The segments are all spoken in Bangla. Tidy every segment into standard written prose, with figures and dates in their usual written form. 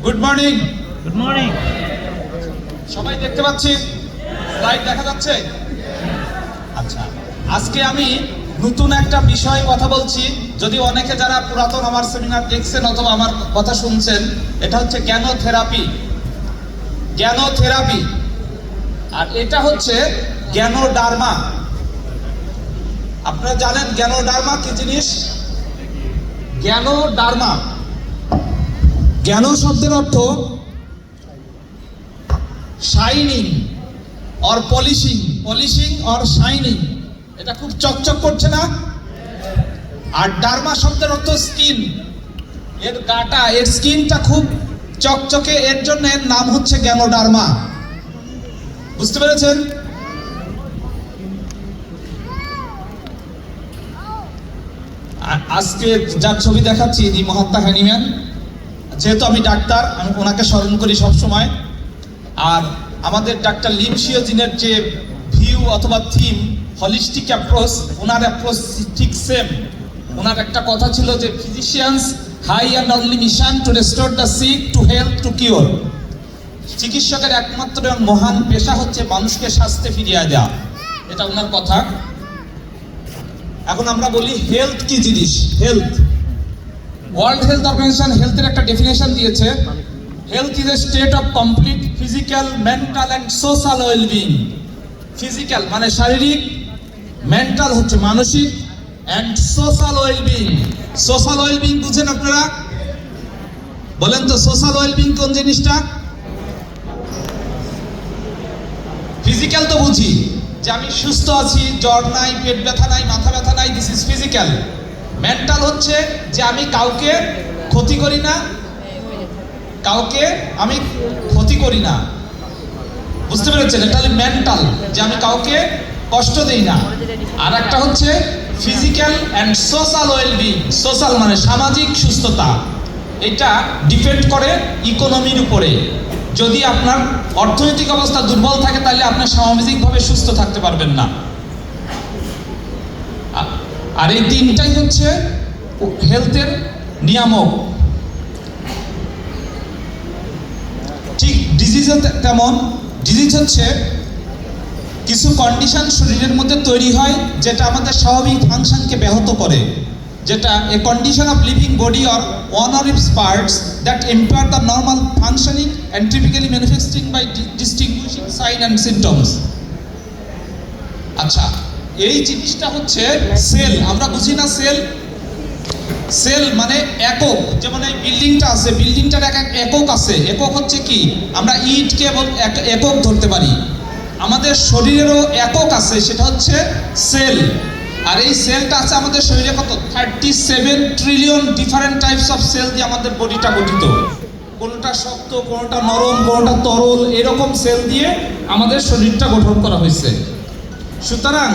Good morning. Good morning. সবাই দেখতে পাচ্ছি? স্লাইড দেখা যাচ্ছে? আচ্ছা, আজকে আমি নতুন একটা বিষয়ে কথা বলছি। যদি অনেকে যারা পুরাতন আমার সেমিনার দেখছেন অথবা আমার কথা শুনছেন, এটা হচ্ছে জ্ঞান থেরাপি। জ্ঞান থেরাপি, আর এটা হচ্ছে জ্ঞানোডার্মা। আপনারা জানেন জ্ঞানোডার্মা কি জিনিস? জ্ঞানোডার্মা, জ্ঞান শব্দের অর্থ shining or polishing, polishing or shining. এটা খুব চকচক করছে না? আর ডার্মা শব্দের অর্থ স্কিন, এর গাটা, এর স্কিনটা খুব চকচকে, এর জন্য এর নাম হচ্ছে জ্ঞানোডার্মা। বুঝতে পেরেছেন? আজকে যার ছবি দেখাচ্ছি ইনি মহাত্মা হ্যানিম্যান। যেহেতু আমি ডাক্তার, আমি ওনাকে স্মরণ করি সব সময়। আর আমাদের ডাক্তার লিম শিওজিনের যে ভিউ অথবা থিম হলিস্টিক অ্যাপ্রোচ, ওনার অ্যাপ্রোচ ঠিক সেম। ওনার একটা কথা ছিল যে physicians high and only mission to restore the sick to health to cure. চিকিৎসকের একমাত্র এবং মহান পেশা হচ্ছে মানুষকে স্বাস্থ্যে ফিরিয়ে দেওয়া, এটা ওনার কথা। এখন আমরা বলি হেলথ কি জিনিস। হেলথ, ওয়ার্ল্ড হেলথ অর্গানাইজেশন হেলথের একটা ডেফিনেশন দিয়েছে। Health is a state of complete physical, mental and social wellbeing. Physical মানে শারীরিক, মেন্টাল হচ্ছে মানসিক, and social wellbeing. Social wellbeing বুঝেন আপনারা? বলেন তো সোশ্যাল ওয়েলবিং কোন জিনিসটা? ফিজিক্যাল তো বুঝি যে আমি সুস্থ আছি, জ্বর নাই, পেট ব্যথা নাই, মাথা ব্যথা নাই, দিস ইজ ফিজিক্যাল। মেন্টাল হচ্ছে যে আমি কাউকে ক্ষতি করি না, কাউকে আমি ক্ষতি করি না। বুঝতে পেরেছেন? এটা হলো মেন্টাল, যে আমি কাউকে কষ্ট দেই না। আর একটা হচ্ছে physical and social wellbeing. Social মানে সামাজিক সুস্থতা। এটা ডিপেন্ড করে ইকোনমির উপরে। যদি আপনার অর্থনৈতিক অবস্থা দুর্বল থাকে তাহলে আপনি সামাজিকভাবে সুস্থ থাকতে পারবেন না। আর এই তিনটাই হচ্ছে হেলথের নিয়ামক। ঠিক ডিজিজও তেমন। ডিজিজ হচ্ছে কিছু কন্ডিশন শরীরের মধ্যে তৈরি হয় যেটা আমাদের স্বাভাবিক ফাংশনকে ব্যাহত করে, যেটা a condition of living body or one or its parts that impair the normal functioning and typically manifesting by distinguishing sign and symptoms. আচ্ছা, এই জিনিসটা হচ্ছে সেল। আমরা বুঝি না সেল? সেল মানে একক। যেমন এই বিল্ডিংটা আছে, বিল্ডিংটার এক একক আছে। একক হচ্ছে কি? আমরা ইটকে একক ধরতে পারি। আমাদের শরীরেরও একক আছে, সেটা হচ্ছে সেল। আর এই সেলটা আছে আমাদের শরীরে কত? 37 trillion different types of cell দিয়ে আমাদের বডিটা গঠিত। কোনটা শক্ত, কোনটা নরম, কোনটা তরল, এরকম সেল দিয়ে আমাদের শরীরটা গঠন করা হয়েছে। সুতরাং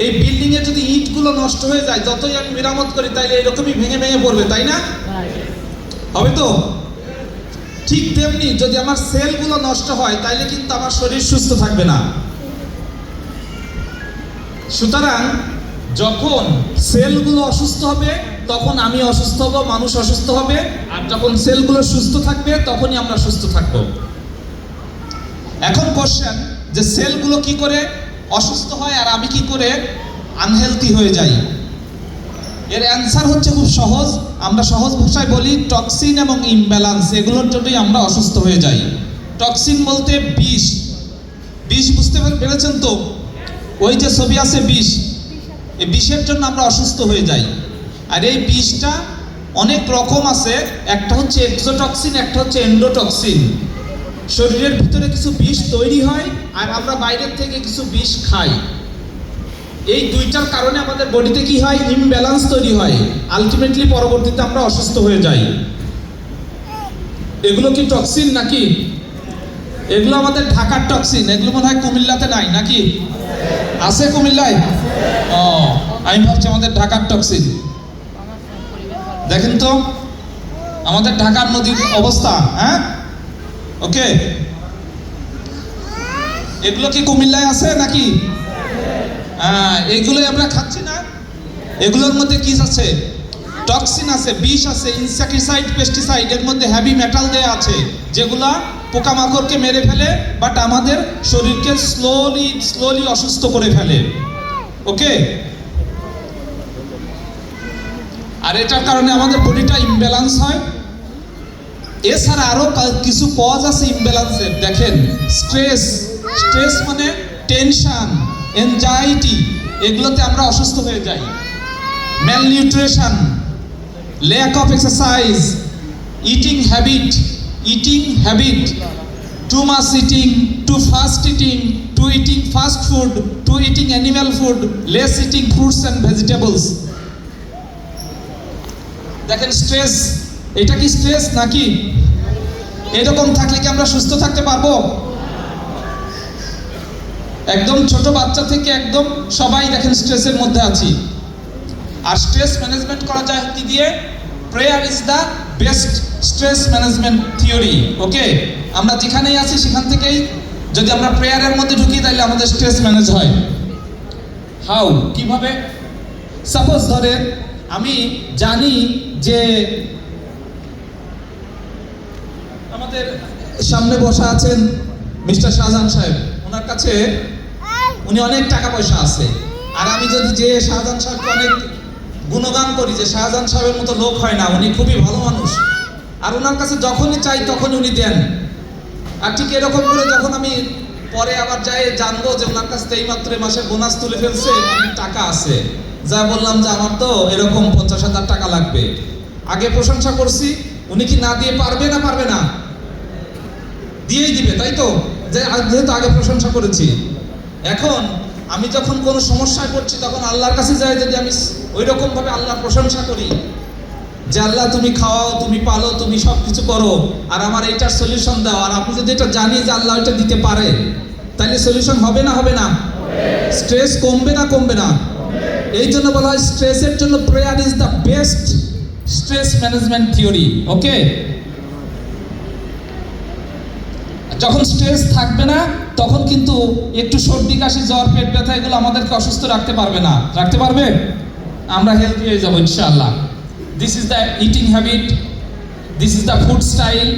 এই বিল্ডিং এ যদি ইটগুলো নষ্ট হয়ে যায়, যতই আমি মেরামত করি তাইলে এরকমই ভেঙে ভেঙে পড়বে, তাই না? হবে তো? ঠিক তেমনি যদি আমার সেলগুলো নষ্ট হয় তাইলে কিন্তু আমার শরীর সুস্থ থাকবে না। সুতরাং যখন সেলগুলো অসুস্থ হবে তখন আমি অসুস্থ হব, মানুষ অসুস্থ হবে। আর যখন সেলগুলো সুস্থ থাকবে তখনই আমরা সুস্থ থাকব। এখন কোশ্চেন, যে সেলগুলো কি করে অসুস্থ হয় আর আমি কি করে আনহেলথি হয়ে যাই? এর অ্যান্সার হচ্ছে খুব সহজ। আমরা সহজ ভাষায় বলি টক্সিন এবং ইমব্যালেন্স, এগুলোর জন্যই আমরা অসুস্থ হয়ে যাই। টক্সিন বলতে বিষ। বিষ বুঝতে পেরেছেন তো? ওই যে ছবি আছে বিষ, এই বিষের জন্য আমরা অসুস্থ হয়ে যাই। আর এই বিষটা অনেক রকম আছে। একটা হচ্ছে এক্সোটক্সিন, একটা হচ্ছে এন্ডোটক্সিন। শরীরের ভিতরে কিছু বিষ তৈরি হয় আর আমরা বাইরের থেকে কিছু বিষ খাই। এই দুইটার কারণে আমাদের বডিতে কি হয়? ইমব্যালেন্স তৈরি হয়। আলটিমেটলি পরবর্তীতে আমরা অসুস্থ হয়ে যাই। এগুলো কি টক্সিন নাকি? এগুলো আমাদের ঢাকার টক্সিন। এগুলো মনে হয় কুমিল্লাতে নাই নাকি? আছে কুমিল্লায়? ও, আমি ভাবছি আমাদের ঢাকার টক্সিন। দেখেন তো আমাদের ঢাকার নদীর অবস্থা। হ্যাঁ, ওকে, এগুলো কি কুমিল্লায় আছে নাকি? হ্যাঁ, এগুলোই আমরা খাচ্ছি না। এগুলোর মধ্যে কি আছে? টক্সিন আছে, বিষ আছে, ইনসেক্টিসাইড, পেস্টিসাইড, এর মধ্যে হেভি মেটাল দেয়া আছে যেগুলা পোকামাকড়কে মেরে ফেলে, বাট আমাদের শরীরকে স্লোলি অসুস্থ করে ফেলে। ওকে, আর এটার কারণে আমাদের বডিটা ইমব্যালেন্স হয়। এছাড়া আরো কিছু কজ আছে ইমব্যালেন্সের। দেখেন, স্ট্রেস মানে টেনশন, এনজাইটি, এগুলোতে আমরা অসুস্থ হয়ে যাই। Malnutrition, lack of exercise, eating habit, too much eating, too fast eating, too eating fast food, too eating animal food, less eating fruits and vegetables. দেখেন, স্ট্রেস, এটা কি স্ট্রেস নাকি? এরকম থাকলে কি আমরা সুস্থ থাকতে পারবো? একদম ছোট বাচ্চা থেকে একদম সবাই দেখেন স্ট্রেসের মধ্যে আছি। আর স্ট্রেস ম্যানেজমেন্ট করা যায় কি দিয়ে? Prayer is the best stress management theory. Okay, আমরা যেখানেই আছি সেখান থেকেই যদি আমরা প্রেয়ারের মধ্যে ঢুকি তাহলে আমাদের স্ট্রেস ম্যানেজ হয়। হাউ, কিভাবে? সাপোজ ধরেন আমি জানি যে আমাদের সামনে বসা আছেন মিস্টার শাহজাহান সাহেব, ওনার কাছে উনি অনেক টাকা পয়সা আছে। আর আমি যদি যে শাহজাহান সাহেবকে অনেক গুণগান করি যে শাহজাহান সাহেবের মতো লোক হয় না, উনি খুবই ভালো মানুষ, আর ওনার কাছে যখনই চাই তখনই উনি দেন। আর ঠিক এরকম করে যখন আমি পরে আবার যাই জানবো যে ওনার কাছে এই মাত্র মাসের বোনাস তুলে ফেলছে, অনেক টাকা আছে, যা বললাম যে আমার তো এরকম 50,000 টাকা লাগবে, আগে প্রশংসা করছি, উনি কি না দিয়ে পারবে না? পারবে না, দিয়েই দিবে, তাই তো? যে যেহেতু আগে প্রশংসা করেছি। এখন আমি যখন কোনো সমস্যায় পড়ছি তখন আল্লাহর কাছে যাই, যদি আমি ওই রকম ভাবে আল্লাহর প্রশংসা করি যে আল্লাহ তুমি খাওয়াও, তুমি পালো, তুমি সব কিছু করো, আর আমার এইটার সলিউশন দাও, আর আপনি যদি এটা জানি যে আল্লাহ এটা দিতে পারে, তাহলে সলিউশন হবে না? হবে না? স্ট্রেস কমবে না? কমবে না? এই জন্য বলা হয় স্ট্রেসের জন্য prayer is the best stress management theory. Okay, যখন স্ট্রেস থাকবে না তখন কিন্তু একটু সর্দি কাশি জ্বর পেট ব্যথা এগুলো আমাদেরকে অসুস্থ রাখতে পারবে না। রাখতে পারবে? আমরা হেলদি হয়ে যাবো ইনশাআল্লাহ। This is the eating habit, this is the food style.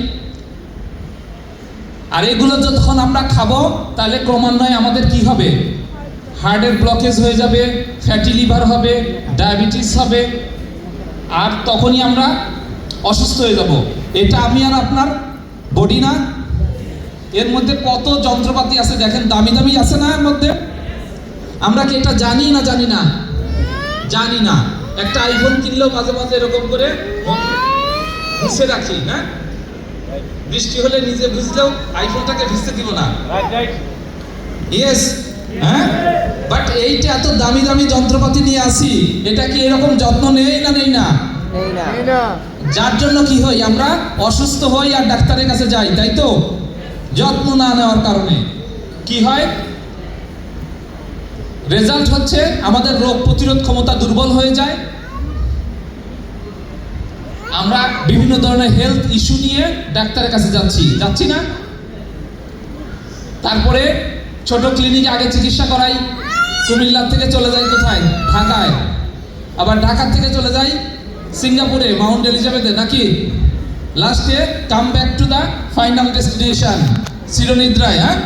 আর এগুলো যখন আমরা খাবো তাহলে ক্রমান্বয়ে আমাদের কি হবে? হার্টের ব্লকেজ হয়ে যাবে, ফ্যাটি লিভার হবে, ডায়াবেটিস হবে, আর তখনই আমরা অসুস্থ হয়ে যাব। এটা আমি আর আপনার বডি না, এর মধ্যে কত যন্ত্রপাতি আছে দেখেন, দামি দামি আছে না এর মধ্যে? আমরা কি এটা জানি না? জানি না? জানি না। একটা আইফোন কিনলেও মাঝে মাঝে এরকম করে ভিজে রাখি না, বৃষ্টি হলে নিজে ভিজলেও আইফোনটাকে ভিজতে দিব না। ইয়েস, হ্যাঁ, বাট এইটা এত দামি দামি যন্ত্রপাতি নিয়ে আসি, এটা কি এরকম যত্ন নেই না? নেই না? যার জন্য কি হয়? আমরা অসুস্থ হই আর ডাক্তারের কাছে যাই, তাই তো? যত্ন না নেওয়ার কারণে কি হয়? রেজাল্ট হচ্ছে আমাদের রোগ প্রতিরোধ ক্ষমতা দুর্বল হয়ে যায়, আমরা বিভিন্ন ধরনের হেলথ ইস্যু নিয়ে ডাক্তারের কাছে যাচ্ছি না? তারপরে ছোট ক্লিনিকে আগে চিকিৎসা করাই, কুমিল্লা থেকে চলে যাই কোথায়? ঢাকায়, আবার ঢাকা থেকে চলে যাই সিঙ্গাপুরে, মাউন্ট এলিজাবেথে, নাকি? লাস্টে come back to the final destination, চিরনিদ্রায়। হ্যাঁ,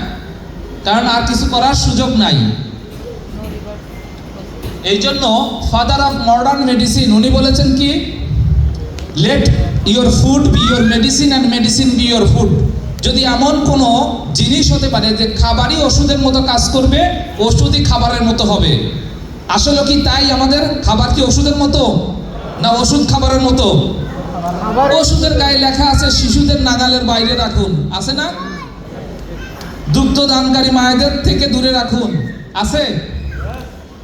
কারণ আর কিছু করার সুযোগ নাই। এই জন্য ফাদার অফ মডার্ন মেডিসিন উনি বলেছেন কি? Let your food B your medicine and medicine B your food. যদি এমন কোনো জিনিস হতে পারে যে খাবারই ওষুধের মতো কাজ করবে, ওষুধই খাবারের মতো হবে, আসলে কি তাই? আমাদের খাবার কি ওষুধের মতো না ওষুধ খাবারের মতো? ওষুধের গায়ে লেখা আছে শিশুদের নাগালের বাইরে রাখুন, আছে না? দুগ্ধ দানকারী মায়েদের থেকে দূরে রাখুন, আছে?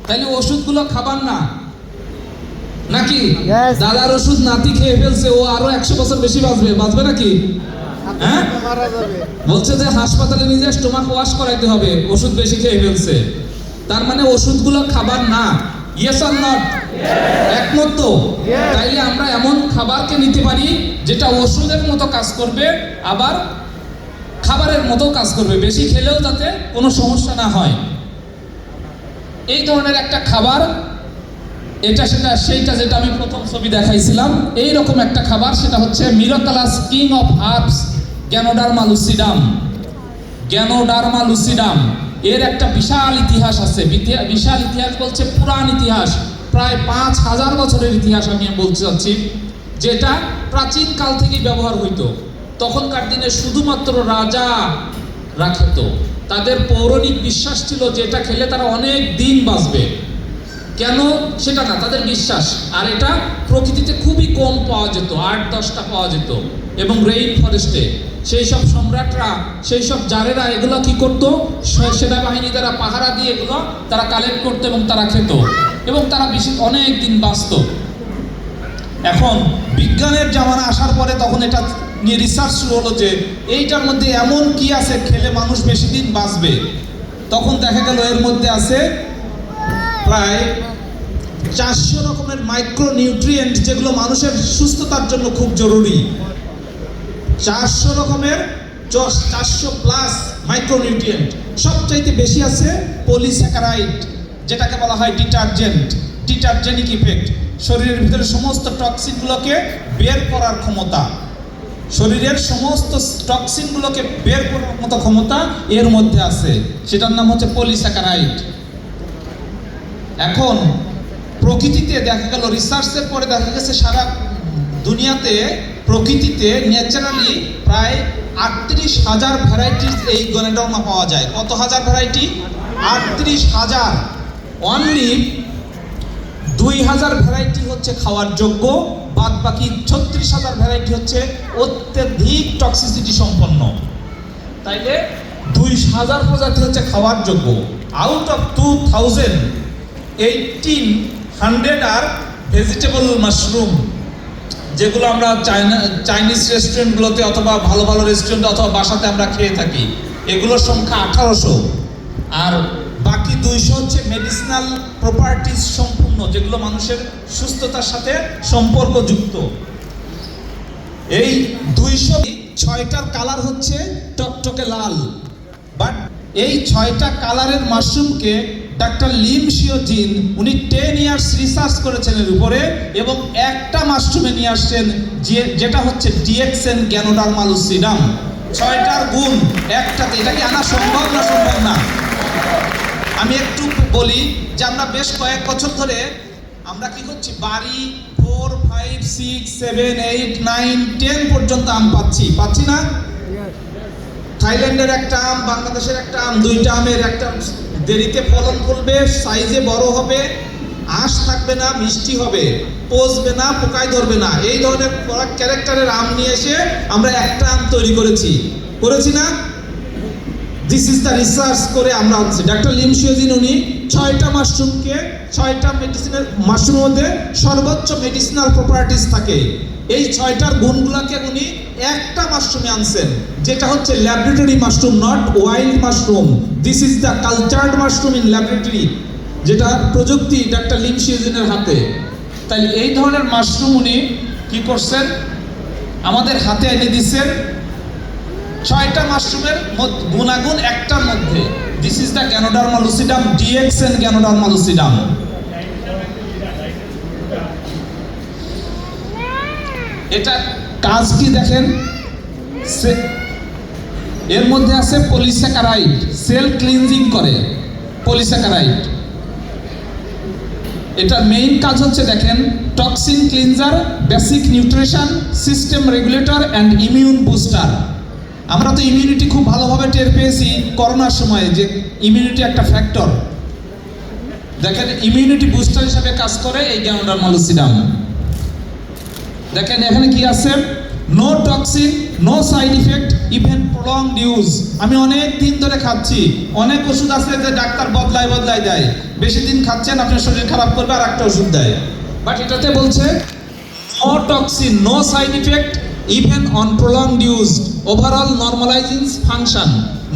তাইলে ওষুধগুলো খাবার না নাকি? দাদার ওষুধ নাতি খেয়ে ফেলছে, ও আরো 100 বছর বেশি বাঁচবে নাকি? হ্যাঁ, বলছে যে হাসপাতালে নিজে স্টোমাক ওয়াশ করাইতে হবে, ওষুধ বেশি খেয়ে ফেলছে। তার মানে ওষুধগুলো খাবার না। Yes or not? একমত তো? তাইলে আমরা এমন খাবারকে নিতে পারি যেটা ওষুধের মতো কাজ করবে, আবার খাবারের মতো কাজ করবে, বেশি খেলেও যাতে কোনো সমস্যা না হয়। এই ধরনের একটা খাবার এটা সেইটা যেটা আমি প্রথম ছবি দেখাইছিলাম, এইরকম একটা খাবার, সেটা হচ্ছে miraculous king of herbs ganoderma lucidum. Ganoderma lucidum এর একটা বিশাল ইতিহাস আছে। বিশাল ইতিহাস বলছে পুরাণ ইতিহাস, প্রায় 5000 বছরের ইতিহাস আমি বলতে চাচ্ছি, যেটা প্রাচীন কাল থেকেই ব্যবহার হইতো। তখনকার দিনে শুধুমাত্র রাজা খেত। তাদের পৌরাণিক বিশ্বাস ছিল যে এটা খেলে তারা অনেক দিন বাঁচবে। কেন সেটা না, তাদের বিশ্বাস। আর এটা প্রকৃতিতে খুবই কম পাওয়া যেত, 8-10টা পাওয়া যেত। এবং রেইন ফরেস্টে সেই সব সম্রাটরা, সেই সব জারেরা এগুলো কি করতো, সেনাবাহিনী দ্বারা পাহারা দিয়ে এগুলো তারা কালেক্ট করতো এবং তারা খেত, এবং তারা অনেক দিন বাঁচত। এখন বিজ্ঞানের জামানা আসার পরে তখন এটা নিয়ে রিসার্চ শুরু হলো যে এইটার মধ্যে এমন কি আছে খেলে মানুষ বেশি দিন বাঁচবে। তখন দেখা গেল এর মধ্যে আছে প্রায় 400 রকমের মাইক্রো নিউট্রিয়েন্ট, যেগুলো মানুষের সুস্থতার জন্য খুব জরুরি। 400 রকমের 400+ মাইক্রোনিউট্রিয়েন্ট। সবচাইতে বেশি আছে পলিস্যাকারাইড, যেটাকে বলা হয় ডিটারজেনিক ইফেক্ট। শরীরের ভিতরে সমস্ত টক্সিনগুলোকে বের করার ক্ষমতা, শরীরের সমস্ত টক্সিনগুলোকে বের করার মতো ক্ষমতা এর মধ্যে আছে, সেটার নাম হচ্ছে পলিস্যাকারাইড। এখন প্রকৃতিতে দেখা গেল, রিসার্চের পরে দেখা গেছে সারা দুনিয়াতে প্রকৃতিতে ন্যাচারালি প্রায় 38,000 ভ্যারাইটিস এই গ্যানোডার্মা পাওয়া যায়। কত হাজার ভ্যারাইটি? 38,000। অনলি 2,000 ভ্যারাইটি হচ্ছে খাওয়ার যোগ্য, বাদ বাকি 36,000 ভ্যারাইটি হচ্ছে অত্যধিক টক্সিসিটি সম্পন্ন। তাইলে 2,000 প্রজাতি হচ্ছে খাওয়ার যোগ্য। আউট অফ 2,018 আর ভেজিটেবল মাশরুম, যেগুলো আমরা চাইনিজ রেস্টুরেন্টগুলোতে অথবা ভালো ভালো রেস্টুরেন্টে অথবা বাসাতে আমরা খেয়ে থাকি, এগুলোর সংখ্যা 1800। আর বাকি 200 হচ্ছে মেডিসিনাল প্রপার্টিজ সম্পূর্ণ, যেগুলো মানুষের সুস্থতার সাথে সম্পর্কযুক্ত। এই 206টার কালার হচ্ছে টকটকে লাল। বাট এই 6টা কালারের মাশরুমকে ডাক্তার লিম শিওজিন উনি 10 ইয়ার্স রিসার্চ করেছেন এর উপরে, এবং একটা মাশরুমে নিয়ে আসছেন যেটা হচ্ছে ডিএক্সএন গ্যানোডার্মা লুসিডাম। 6টার গুণ একটাতে, এটা কি আনা সম্ভব না? সম্ভব না। আমি একটু বলি যে আমরা বেশ কয়েক বছর ধরে আমরা কি করছি, বাড়ি 4, 5, 6, 7, 8, 9, 10 পর্যন্ত আম পাচ্ছি না? থাইল্যান্ডের একটা আম, বাংলাদেশের একটা আম, 2টা আমের একটা দেরিতে ফলন করবে, সাইজে বড় হবে, আঁশ থাকবে না, মিষ্টি হবে, পচবে না, পোকায় ধরবে না, এই ধরনের ক্যারেক্টারের আম নিয়ে এসে আমরা একটা আম তৈরি করেছি না? দিস ইজ দ্য রিসার্চ করে আমরা আনছি। ডাক্তার লিম শিওজিন উনি 6টা মাশরুমকে, 6টা মেডিসিনের মাশরুমের মধ্যে সর্বোচ্চ মেডিসিনাল প্রপার্টিস থাকে, এই 6টার গুণগুলোকে উনি একটা মাশরুমে আনছেন, যেটা হচ্ছে laboratory mushroom, not wild mushroom. This is the cultured mushroom in laboratory, যেটা প্রযুক্তি ডাক্তার লিম শিওজিনের হাতে। তাই এই ধরনের মাশরুম উনি কি করছেন, আমাদের হাতে এনে দিচ্ছেন। 6টা মাশরুমের গুণাগুণ একটার মধ্যে। This is the Ganoderma lucidum, DXN Ganoderma lucidum. এটা কাজ কি দেখেন, এর মধ্যে আছে পলিস্যাকারাইড, সেল ক্লিনজিং করে পলিস্যাকারাইড। এটা মেইন কাজ হচ্ছে দেখেন, toxin cleanser, basic nutrition, system regulator and immune booster. আমরা তো ইমিউনিটি খুব ভালোভাবে টের পেয়েছি করোনার সময়, যে ইমিউনিটি একটা ফ্যাক্টর। দেখেন ইমিউনিটি বুস্টার হিসেবে কাজ করে এই গ্যানোডার্মা লুসিডাম। দেখেন এখানে কি আছে, no toxin, no side effect, even prolonged use. আমি অনেক দিন ধরে খাচ্ছি, অনেক ওষুধ আছে যে ডাক্তার বদলাই দেয়, বেশি দিন খাচ্ছেন আপনার শরীর খারাপ করবে আর একটা ওষুধ দেয়। বাট এটাতে বলছে no toxin, no side effect, even on prolonged use, overall normalizing function,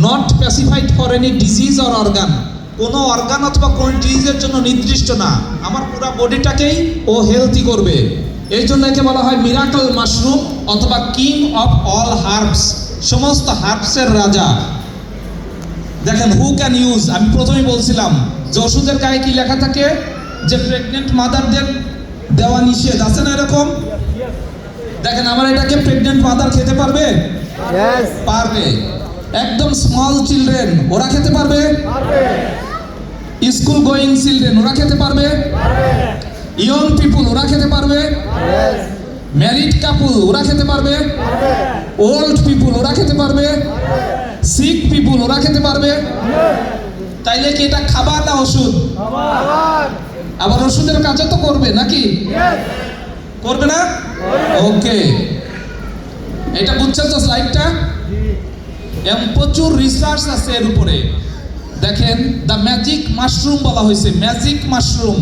not specified for any disease or organ. কোনো অর্গান অথবা কোনো ডিজিজের জন্য নির্দিষ্ট না, আমার পুরো বডিটাকেই ও হেলদি করবে। এই জন্য একে বলা হয় মিরাকল মাশরুম অথবা কিং অফ অল হার্বস, সমস্ত হার্বসের রাজা। দেখেন হু ক্যান ইউজ, আমি প্রথমেই বলছিলাম যে ওষুধের গায়ে কি লেখা থাকে, যে প্রেগনেন্ট মাদারদের দেওয়া নিষেধ, আছে না এরকম? দেখেন আমার এটাকে প্রেগনেন্ট মাদার খেতে পারবে? পারবে। একদম স্মল চিলড্রেন ওরা খেতে পারবে? স্কুল গোয়িং চিলড্রেন ওরা খেতে পারবে? ইয়ং পিপুল ওরা খেতে পারবে? ম্যারিড কাপল ওরা খেতে পারবে? ওল্ড পিপুল ওরা খেতে পারবে? সিক পিপুল ওরা খেতে পারবে? তাইলে কি এটা খাবার না ওষুধ? আবার ওষুধের কাজও তো করবে নাকি? করবে না? ওকে, এটা বুঝছেন তো স্লাইডটা? প্রচুর রিসার্চ আছে এর উপরে। দেখেন দ্য ম্যাজিক মাশরুম বলা হয়েছে, ম্যাজিক মাশরুম।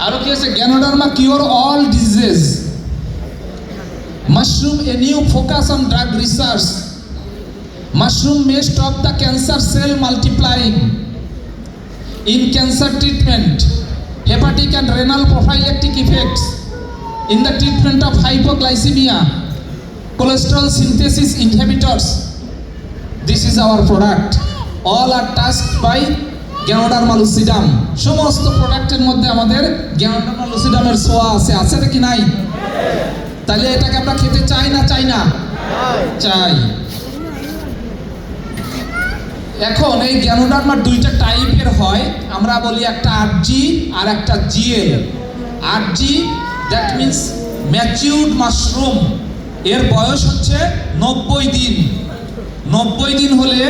আরো কি আছে? Ganoderma cure all disease. Mushroom a new focus on drug research. Mushroom May stop the cancer cell multiplying in cancer treatment, hepatic and renal prophylactic effects, in the treatment of hypoglycemia, cholesterol synthesis inhibitors. This is our product. All are tasked by Ganoderma lucidum. সমস্ত প্রোডাক্টের মধ্যে আমাদের Ganoderma lucidum এর ছোঁয়া আছে, আছে নাকি নাই? তাহলে এটাকে আমরা খেতে চাই না চাই না? চাই। এখন এই গ্যানোডার্মার দুইটা টাইপের হয়, আমরা বলি একটা আরজি আর একটা GL. RG that means matured mushroom, এর বয়স হচ্ছে 90 দিন। 90 দিন হলে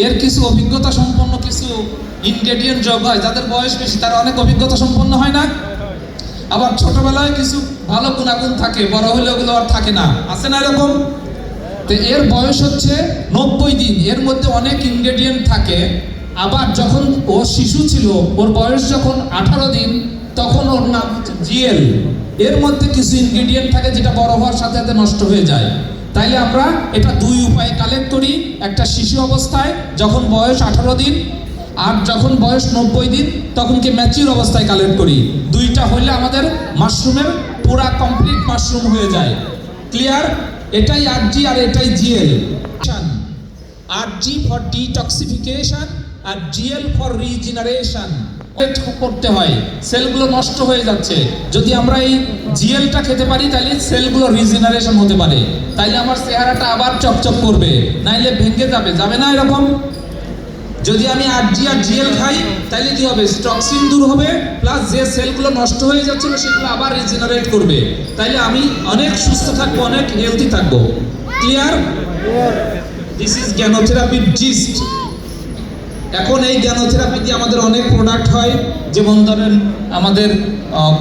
এর কিছু অভিজ্ঞতা সম্পন্ন কিছু ইনগ্রেডিয়েন্ট যোগ হয়। যাদের বয়স বেশি তারা অনেক অভিজ্ঞতা সম্পন্ন হয় না? আবার ছোটবেলায় কিছু ভালো গুণাগুণ থাকে, বড় হলে ওগুলো আর থাকে না, আছে না এরকম? তো এর বয়স হচ্ছে 90 দিন, এর মধ্যে অনেক ইনগ্রেডিয়েন্ট থাকে। আবার যখন ও শিশু ছিল, ওর বয়স যখন 18 দিন, তখন ওর নাম হচ্ছে জিএল। এর মধ্যে কিছু ইনগ্রেডিয়েন্ট থাকে যেটা বড় হওয়ার সাথে সাথে নষ্ট হয়ে যায়। তাইলে আমরা এটা দুই উপায়ে কালেক্ট করি। একটা শিশু অবস্থায় যখন বয়স 18 দিন, আর যখন বয়স 90 দিন তখনকে ম্যাচিউর অবস্থায় কালেক্ট করি। দুইটা হইলে আমাদের মাশরুমের পুরা কমপ্লিট মাশরুম হয়ে যায়। ক্লিয়ার? এটাই আরজি আর এটাই জিএল। আরজি ফর ডিটক্সিফিকেশন আর জিএল ফর রিজেনারেশন করতে হয়। সেলগুলো নষ্ট হয়ে যাচ্ছে, যদি আমরা এই জিএলটা খেতে পারি তাহলে সেলগুলো রিজেনারেশন হতে পারে, তাইলে আমার চেহারাটা আবার চকচক করবে, নাইলে ভেঙে যাবে, যাবে না এরকম? যদি আমি আরজি আর জিএল খাই তাহলে কি হবে? টক্সিন দূর হবে, প্লাস যে সেলগুলো নষ্ট হয়ে যাচ্ছিল সেগুলো আবার রিজেনারেট করবে, তাইলে আমি অনেক সুস্থ থাকবো, অনেক হেলদি থাকবো। ক্লিয়ার? দিস ইজ জ্ঞানোথেরাপির জিস্ট। এখন এই জ্ঞানোথেরাপি দিয়ে আমাদের অনেক প্রোডাক্ট হয়, যেমন ধরেন আমাদের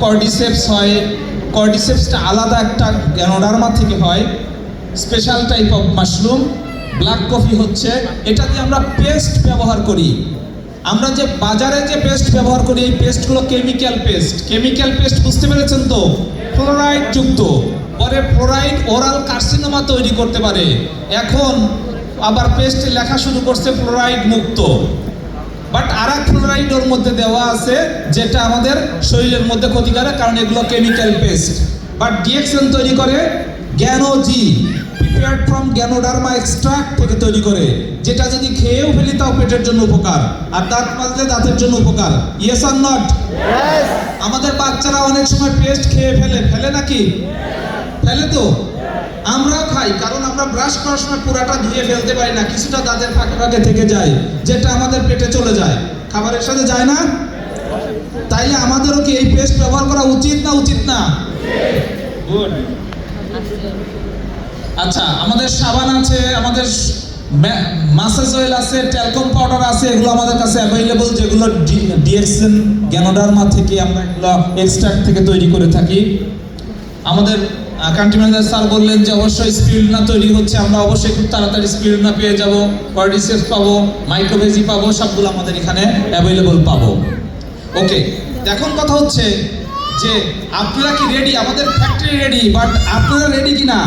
কর্ডিসেপস হয়। কর্ডিসেপসটা আলাদা একটা গ্যানোডার্মা থেকে হয়, special type of mushroom. Black coffee হচ্ছে, এটা দিয়ে আমরা পেস্ট ব্যবহার করি। আমরা যে বাজারে যে পেস্ট ব্যবহার করি এই পেস্টগুলো কেমিক্যাল পেস্ট। কেমিক্যাল পেস্ট বুঝতে পেরেছেন তো? ফ্লোরাইড যুক্ত। পরে ফ্লোরাইড ওরাল কার্সিনোমা তৈরি করতে পারে। এখন আবার পেস্টে লেখা শুরু করছে ফ্লোরাইড মুক্ত, বাট আর এক ফ্লোরাইড ওর মধ্যে দেওয়া আছে যেটা আমাদের শরীরের মধ্যে ক্ষতিকারক, কারণ এগুলো কেমিক্যাল পেস্ট। বাট ডিএক্সএন তৈরি করে জ্ঞানোজি, প্রিপেয়ার্ড ফ্রম গ্যানোডার্মা এক্সট্রাক্ট থেকে তৈরি করে, যেটা যদি খেয়েও ফেলি তাও পেটের জন্য উপকার, আর দাঁত মাজলে দাঁতের জন্য উপকার। Yes or not? আমাদের বাচ্চারা অনেক সময় পেস্ট খেয়ে ফেলে, ফেলে নাকি? ফেলে তো? আমরাও খাই, কারণ আমরা ব্রাশ করার সময় পুরাটা ধুয়ে ফেলতে পারি না, কিছুটা দাঁতের ফাঁকে ফাঁকে থেকে যায়, যেটা আমাদের পেটে চলে যায়, খাবারের সাথে যায় না। তাইলে আমাদেরও কি এই পেস্ট ব্যবহার করা উচিত না উচিত না? গুড। আচ্ছা, আমাদের সাবান আছে, আমাদের মাসাজ অয়েল আছে, ট্যালকম পাউডার আছে, এগুলো আমাদের কাছে অ্যাভেলেবল, যেগুলো ডিএক্সএন গ্যানোডার্মা থেকে আমরা এগুলো এক্সট্রাক্ট থেকে তৈরি করে থাকি। আমাদের কান্ট্রি ম্যানেজার স্যার বললেন যে অবশ্যই স্পিরুলিনা তৈরি হচ্ছে, আমরা অবশ্যই খুব তাড়াতাড়ি স্পিরুলিনা পেয়ে যাব, কর্ডিসেপস পাবো, মাইক্রোভেজি পাবো, সবগুলো আমাদের এখানে অ্যাভেলেবল পাবো। ওকে, এখন কথা হচ্ছে যে আপনারা কি রেডি? আমাদের ফ্যাক্টরি রেডি, বাট আপনারা রেডি কিনা?